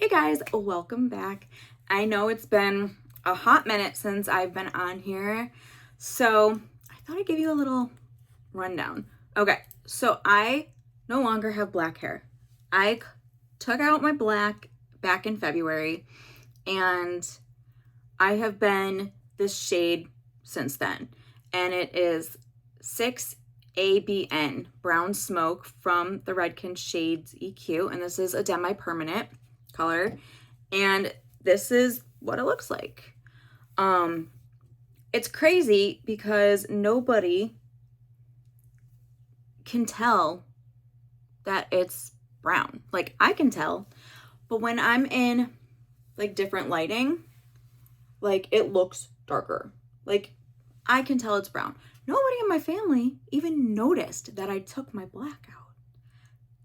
Hey guys, welcome back. I know it's been a hot minute since I've been on here, so I thought I'd give you a little rundown. Okay, so I no longer have black hair. I took out my black back in February, and I have been this shade since then, and it is 6ABN Brown Smoke from the Redken Shades EQ, and this is a demi-permanent color, and this is what it looks like. It's crazy because nobody can tell that it's brown. Like, I can tell, but when I'm in like different lighting, like, it looks darker. Like, I can tell it's brown. Nobody in my family even noticed that I took my black out,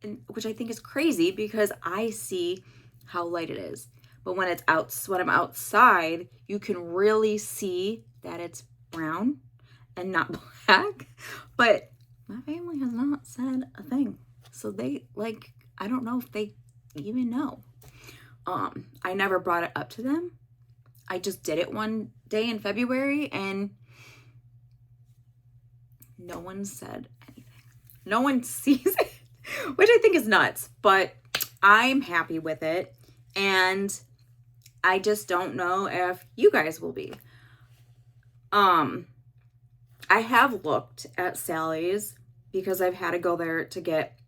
and which I think is crazy because I see how light it is. But when I'm outside, you can really see that it's brown and not black. But my family has not said a thing. So they, like, I don't know if they even know. I never brought it up to them. I just did it one day in February and no one said anything. No one sees it, which I think is nuts, but I'm happy with it. And I just don't know if you guys will be. I have looked at Sally's because I've had to go there to get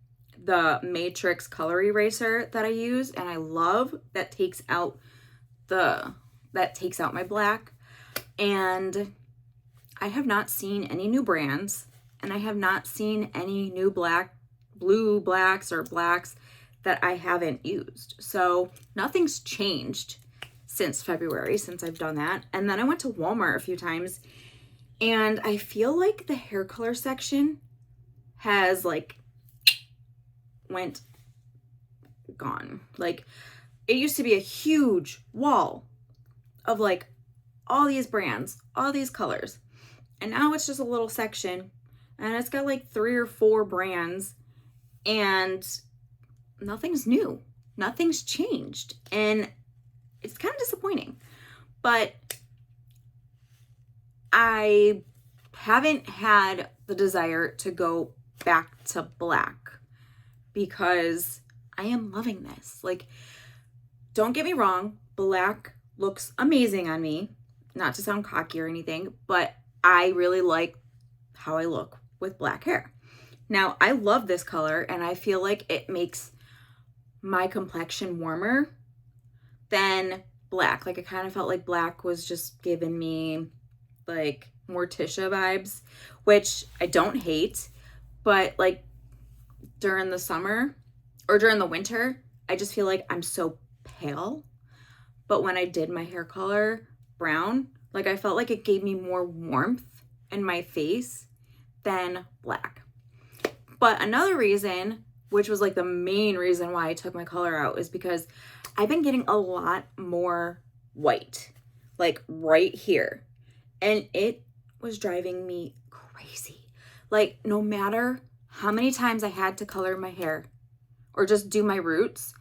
the Matrix color eraser that I use, and I love that takes out my black. And I have not seen any new brands, and I have not seen any new blue blacks or blacks that I haven't used. So nothing's changed since February, since I've done that. And then I went to Walmart a few times, and I feel like the hair color section has like gone. Like, it used to be a huge wall of like all these brands, all these colors. And now it's just a little section, and it's got like 3 or 4 brands, and nothing's new. Nothing's changed. And it's kind of disappointing. But I haven't had the desire to go back to black because I am loving this. Like, don't get me wrong, black looks amazing on me. Not to sound cocky or anything, but I really like how I look with black hair. Now, I love this color, and I feel like it makes my complexion warmer than black. Like, I kind of felt like black was just giving me like Morticia vibes, which I don't hate, but like during the summer or during the winter, I just feel like I'm so pale. But when I did my hair color brown, like, I felt like it gave me more warmth in my face than black. But another reason, which was like the main reason why I took my color out, is because I've been getting a lot more white, like right here. And it was driving me crazy. Like, no matter how many times I had to color my hair or just do my roots,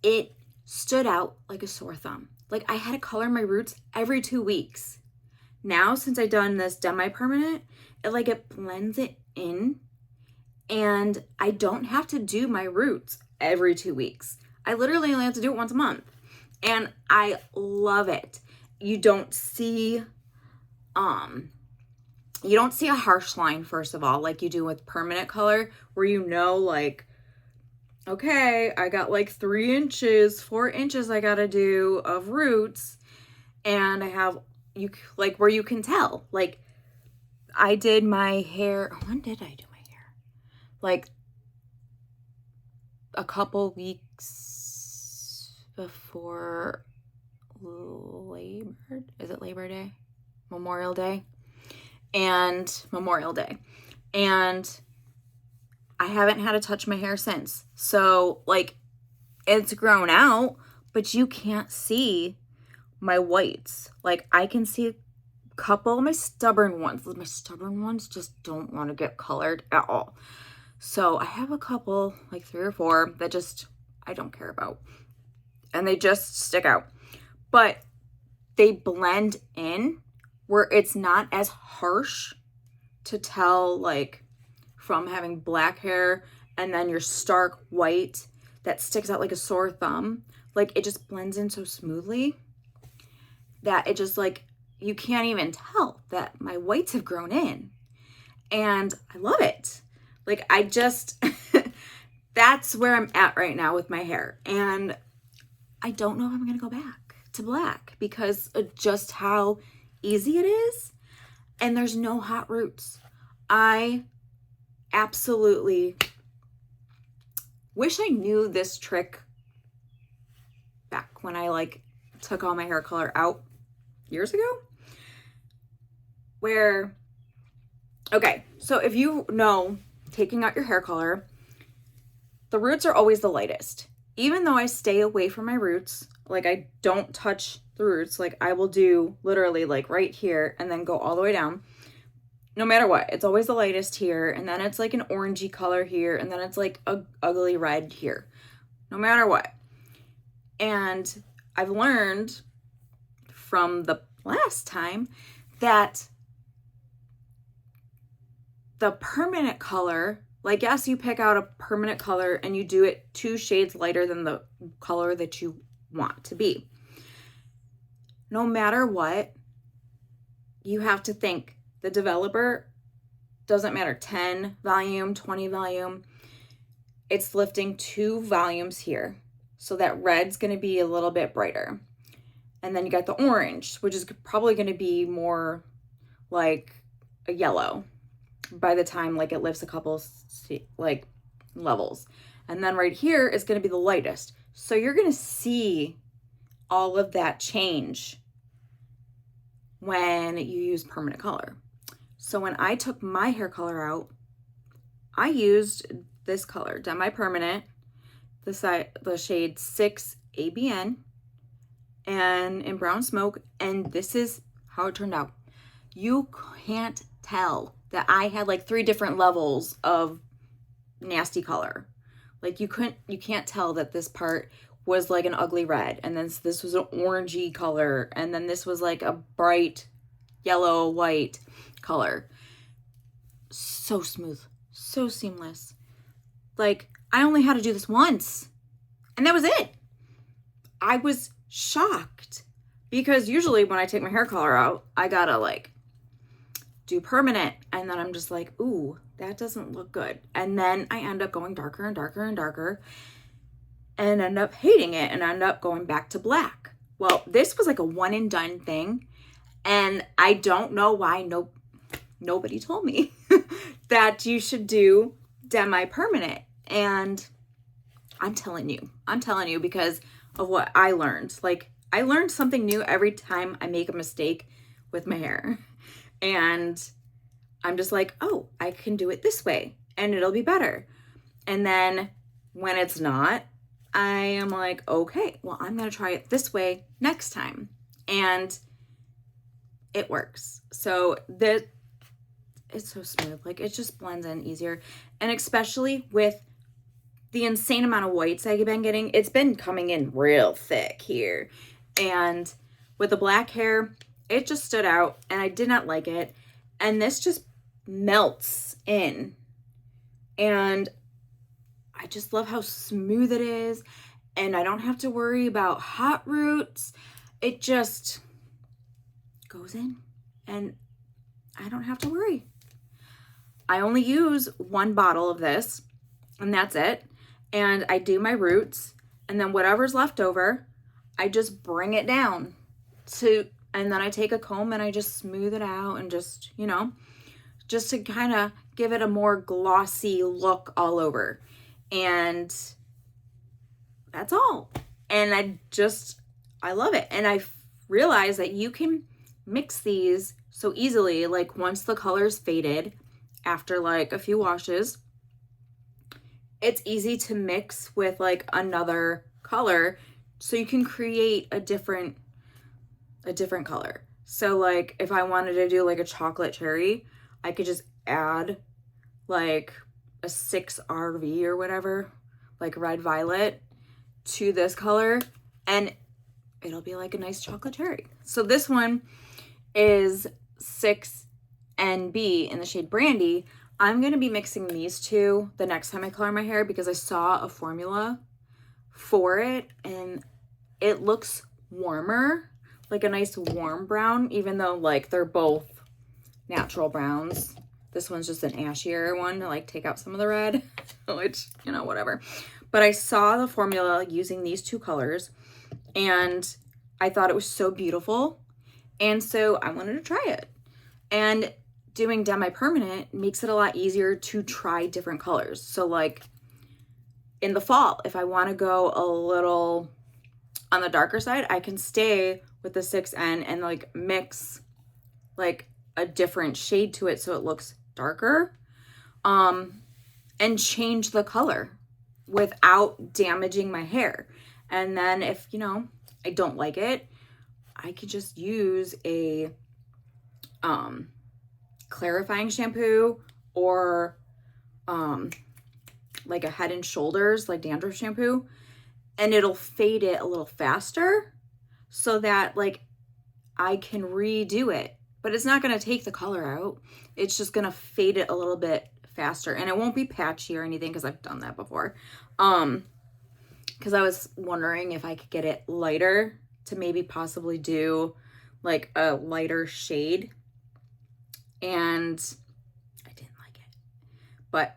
it stood out like a sore thumb. Like, I had to color my roots every 2 weeks. Now, since I've done this demi-permanent, it blends it in, and I don't have to do my roots every 2 weeks. I literally only have to do it once a month, and I love it. You don't see a harsh line, first of all, like you do with permanent color, where you know, like, okay, I got like 3 inches, 4 inches I gotta do of roots, and I have, you like, where you can tell. Like, I did my hair, when did I do my hair? Like a couple weeks before Labor Day? Memorial Day. And I haven't had to touch my hair since. So, like, it's grown out, but you can't see my whites. Like, I can see a couple of my stubborn ones. My stubborn ones just don't want to get colored at all. So I have a couple, like 3 or 4, that just I don't care about. and they just stick out. But they blend in where it's not as harsh to tell, like, from having black hair and then your stark white that sticks out like a sore thumb. Like, it just blends in so smoothly that it just, like, you can't even tell that my whites have grown in. And I love it. Like, I just, that's where I'm at right now with my hair. And I don't know if I'm going to go back to black because of just how easy it is. And there's no hot roots. I absolutely wish I knew this trick back when I, like, took all my hair color out years ago. Where, okay, so if you know, taking out your hair color, the roots are always the lightest. Even though I stay away from my roots, like, I don't touch the roots, like, I will do literally like right here and then go all the way down. No matter what, it's always the lightest here, and then it's like an orangey color here, and then it's like a ugly red here. No matter what. And I've learned from the last time that the permanent color, like, yes, you pick out a permanent color and you do it 2 shades lighter than the color that you want to be. No matter what, you have to think the developer, doesn't matter, 10 volume, 20 volume, it's lifting 2 volumes here. So that red's going to be a little bit brighter. And then you got the orange, which is probably going to be more like a yellow by the time, like, it lifts a couple, like, levels. And then right here is going to be the lightest. So you're going to see all of that change when you use permanent color. So when I took my hair color out, I used this color, Demi-Permanent, the shade 6 ABN, and in Brown Smoke, and this is how it turned out. You can't tell that I had like 3 different levels of nasty color. Like, you can't tell that this part was like an ugly red, and then this was an orangey color, and then this was like a bright yellow white color. So smooth, so seamless. Like, I only had to do this once, and that was it. I was shocked because usually when I take my hair color out, I gotta, like, do permanent, and then I'm just like, ooh, that doesn't look good. And then I end up going darker and darker and darker and end up hating it and end up going back to black. Well, this was like a one and done thing, and I don't know why nobody told me that you should do demi-permanent. And I'm telling you because of what I learned. Like, I learned something new every time I make a mistake with my hair. And I'm just like, oh, I can do it this way and it'll be better. And then when it's not, I am like, okay, well, I'm going to try it this way next time. And it works. So it's so smooth. Like, it just blends in easier. And especially with the insane amount of whites I've been getting, it's been coming in real thick here. And with the black hair, it just stood out and I did not like it. And this just melts in. And I just love how smooth it is. And I don't have to worry about hot roots. It just goes in and I don't have to worry. I only use 1 bottle of this and that's it. And I do my roots, and then whatever's left over, I just bring it down and then I take a comb and I just smooth it out and just, just to kind of give it a more glossy look all over. And that's all. And I love it. And I realized that you can mix these so easily. Like, once the color's faded after like a few washes, it's easy to mix with like another color so you can create a different color. So like, if I wanted to do like a chocolate cherry, I could just add like a 6 RV or whatever, like red violet, to this color, and it'll be like a nice chocolate cherry. So this one is 6NB in the shade Brandy. I'm going to be mixing these two the next time I color my hair because I saw a formula for it and it looks warmer, like a nice warm brown, even though like they're both natural browns. This one's just an ashier one to like take out some of the red, which, you know, whatever. But I saw the formula using these two colors and I thought it was so beautiful. And so I wanted to try it. And doing demi-permanent makes it a lot easier to try different colors. So like in the fall, if I want to go a little on the darker side, I can stay with the 6N and like mix like a different shade to it so it looks darker, and change the color without damaging my hair. And then if, you know, I don't like it, I could just use a clarifying shampoo or like a Head and Shoulders, like dandruff shampoo, and it'll fade it a little faster so that like I can redo it. But it's not going to take the color out. It's just going to fade it a little bit faster, and it won't be patchy or anything because I've done that before. Because I was wondering if I could get it lighter to maybe possibly do like a lighter shade, and I didn't like it, but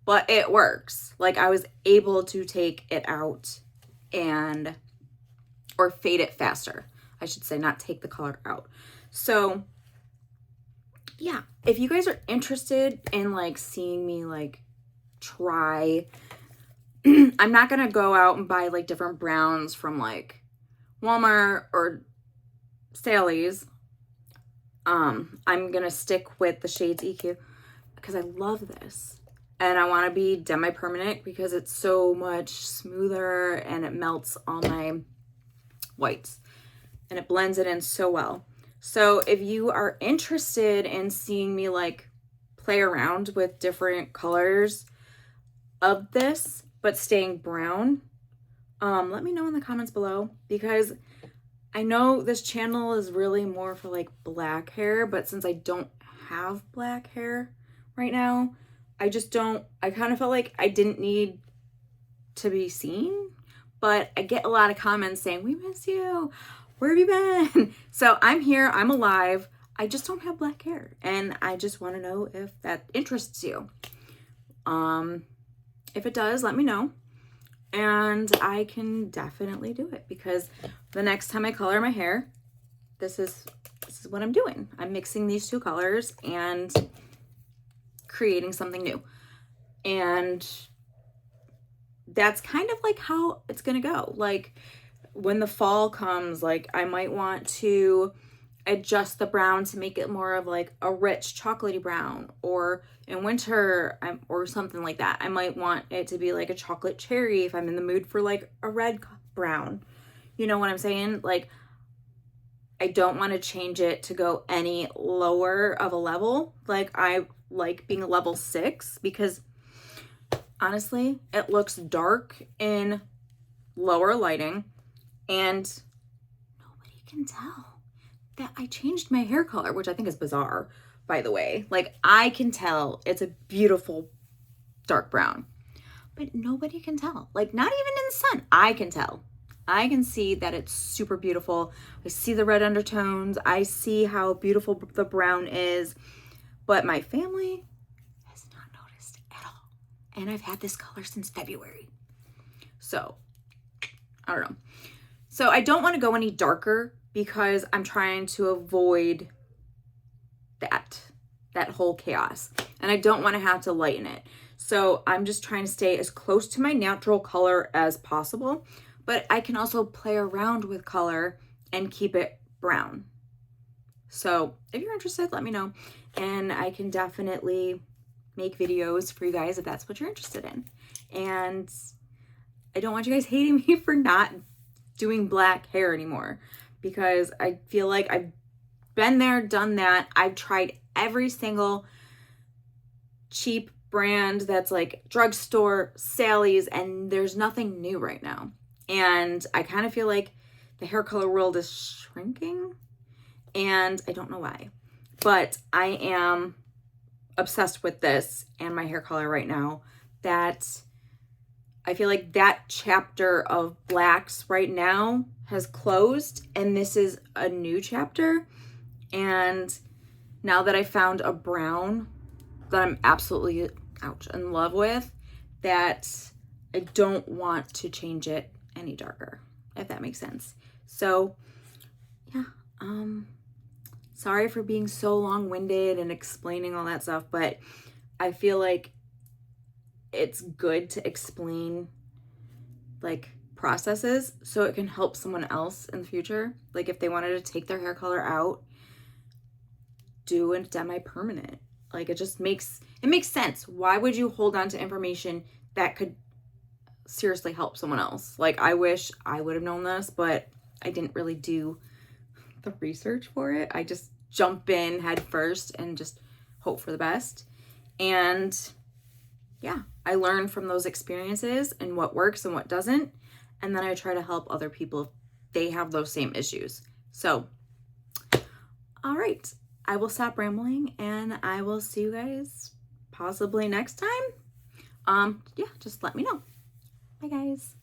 but it works. Like I was able to take it out and or fade it faster, I should say, not take the color out. So yeah, if you guys are interested in like seeing me like try, I'm not gonna go out and buy like different browns from like Walmart or Sally's. I'm gonna stick with the shades EQ because I love this, and I want to be demi-permanent because it's so much smoother and it melts all my whites and it blends it in so well. So if you are interested in seeing me like play around with different colors of this but staying brown, let me know in the comments below, because I know this channel is really more for like black hair, but since I don't have black hair right now, I kind of felt like I didn't need to be seen. But I get a lot of comments saying, we miss you, where have you been? So I'm here, I'm alive, I just don't have black hair, and I just want to know if that interests you. If it does, let me know, and I can definitely do it, because the next time I color my hair, this is what I'm doing. I'm mixing these two colors and creating something new. And that's kind of like how it's gonna go. Like when the fall comes, like I might want to adjust the brown to make it more of like a rich chocolatey brown, or in winter or something like that, I might want it to be like a chocolate cherry if I'm in the mood for like a red brown. You know what I'm saying? Like I don't want to change it to go any lower of a level. Like I like being a level 6 because honestly, it looks dark in lower lighting and nobody can tell that I changed my hair color, which I think is bizarre, by the way. Like I can tell it's a beautiful dark brown, but nobody can tell. Like not even in the sun, I can tell. I can see that it's super beautiful. I see the red undertones. I see how beautiful the brown is, but my family has not noticed at all. And I've had this color since February. So, I don't know. So I don't want to go any darker because I'm trying to avoid that whole chaos. And I don't want to have to lighten it. So I'm just trying to stay as close to my natural color as possible. But I can also play around with color and keep it brown. So if you're interested, let me know. And I can definitely make videos for you guys if that's what you're interested in. And I don't want you guys hating me for not doing black hair anymore, because I feel like I've been there, done that. I've tried every single cheap brand that's like drugstore, Sally's, and there's nothing new right now. And I kind of feel like the hair color world is shrinking, and I don't know why, but I am obsessed with this and my hair color right now, that I feel like that chapter of blacks right now has closed, and this is a new chapter. And now that I found a brown that I'm absolutely, in love with, that I don't want to change it any darker, if that makes sense. So yeah, sorry for being so long-winded and explaining all that stuff, but I feel like it's good to explain like processes so it can help someone else in the future. Like if they wanted to take their hair color out, do a semi-permanent. Like it makes sense. Why would you hold on to information that could seriously help someone else? Like I wish I would have known this, but I didn't really do the research for it. I just jump in head first and just hope for the best. And yeah, I learn from those experiences and what works and what doesn't. And then I try to help other people if they have those same issues. So, all right, I will stop rambling and I will see you guys possibly next time. Yeah, just let me know. Bye guys.